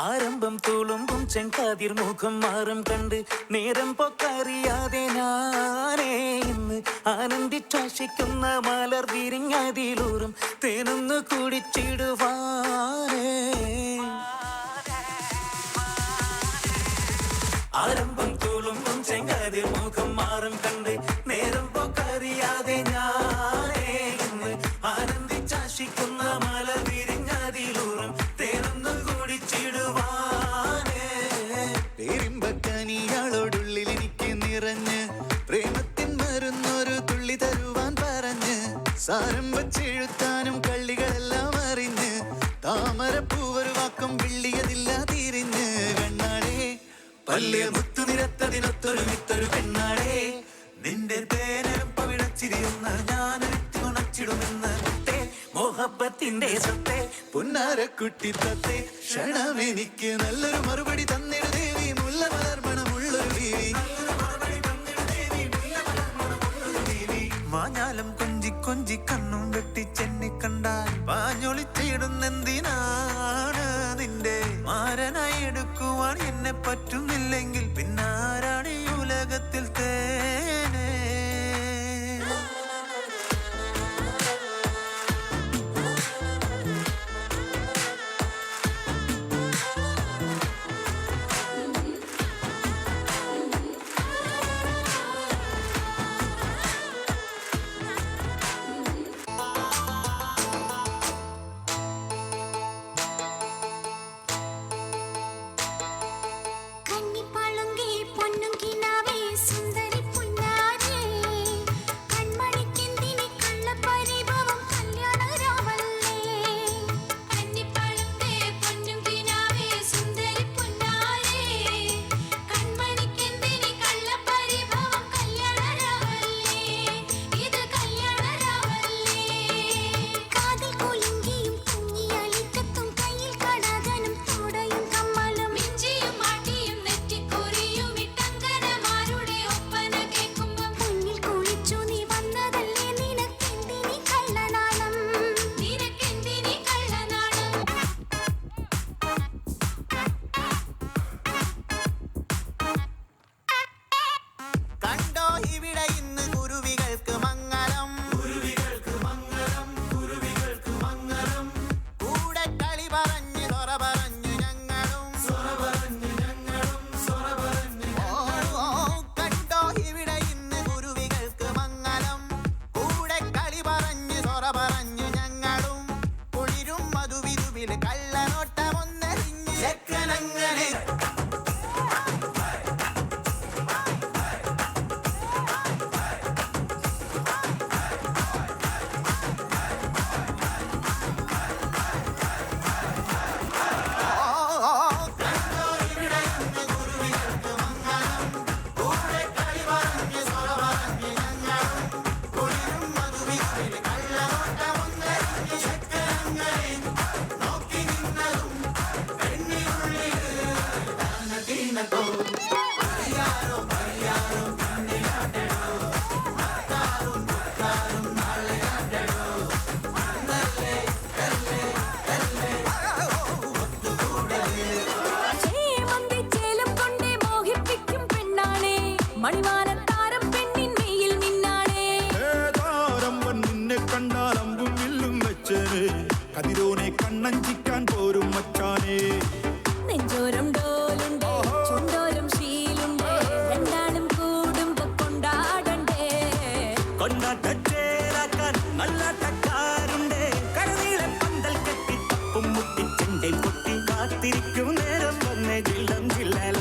ആരംഭം തുളുമ്പും ചെങ്കാതിർ മുഖം മാറും കണ്ട് നേരം പൊക്കറിയാതെ ഞാനേ ഇന്ന് ആനന്ദിച്ചാശിക്കുന്ന മലർ വിരിഞ്ഞതിലൂറും തേനൊന്ന് കുടിച്ചിടുവാനേ. ആരംഭം തുളുമ്പും ചെങ്കാതിർ മുഖം മാറും കണ്ട് നേരം പൊക്കറിയാതെ ഞാനേ ഇന്ന് ആനന്ദിച്ചാശിക്കുന്ന മലർ വിരിഞ്ഞതിലൂറും തേനൊന്ന് കുടിച്ചിടുവാനേ. പേരിമ്പക്കനിയാളോടുള്ളിൽ എനിക്ക് നിറഞ്ഞ് പ്രേമത്തിൻ മരുന്നൊരു തുള്ളി തരുവാൻ പറഞ്ഞ് സാരം വച്ചെഴുത്താനും കള്ളികളെല്ലാം അറിഞ്ഞ് താമരപ്പൂവൊരു വാക്കം വിള്ളിയതില്ല തിരിഞ്ഞ് കണ്ണാടേ പല്ല് മുത്തു നിരത്തതിനൊത്തൊരു വിത്തൊരു പെണ്ണാടേ നിന്റെ തേനരം പവിടച്ചിരിയുന്ന ഞാനൊരുത്തി ഉണച്ചിടുമെന്ന് മോഹബത്തിന്റെ സത്തേ പുന്നാരക്കുട്ടി തത്തേ ക്ഷണമെനിക്ക് നല്ലൊരു മറുപടി തന്നിട ദേവി മുല്ല മലർമണമുള്ളൊരു ദേവി. മാഞ്ഞാലം കൊഞ്ചി കൊഞ്ചി കണ്ണും വെട്ടിച്ചെന്നി കണ്ടാൽ പാഞ്ഞൊളിച്ചിടുന്നെന്തിനാണ് നിന്റെ മാരനായി എടുക്കുവാൻ എന്നെ പറ്റുന്നില്ലെങ്കിൽ പിന്നാരാണ് ഈ ഉലകത്തിൽ തേനേ. കതിരോനെ കണ്ണഞ്ചിക്കാൻ പോരും മച്ചാനേ. നെഞ്ചോരം ഡോലുണ്ട് ചുണ്ടോരം ശീലുണ്ട് രണ്ടാളും കൂടുമ്പോ കൊണ്ടാടണ്ടേ. കൊണ്ടാട്ടച്ചേരാക്കാൻ നല്ലാട്ടക്കാരുണ്ട് കരനീളെ പന്തൽ കെട്ടി തപ്പും മുട്ടി ചെണ്ടை പൊട്ടി കാത്തിരിക്കും നേരം വന്നേ ജില്ലം ജില്ലല.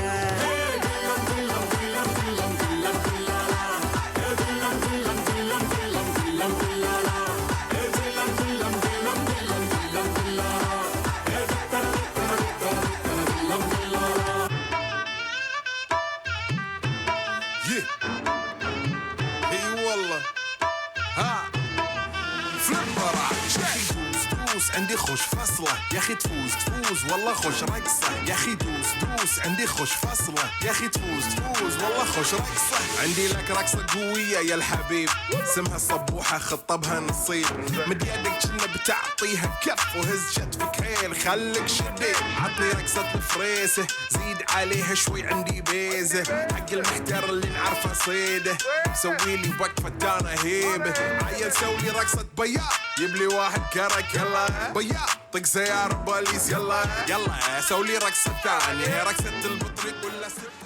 عندي خوش فصلة يا اخي تفوز والله خوش رقصة يا اخي دوس عندي خوش فصلة يا اخي تفوز والله خوش رقصة عندي لك رقصة قوية يا الحبيب اسمها الصبوحة خطبها نصيب مد يدك كنا بتعطيها كف وهز شتفك حيل خليك شديد عطني رقصة الفريسة زيد عليها شوي عندي بيزة حق المحتر اللي نعرفه صيده سوي لي وقفة انا هيبة عيل سوي رقصة بياض يبلي واحد كرك يلا بياض طق سيارة بوليس يلا سوي لي رقصة ثانية رقصة البطريق ولا ست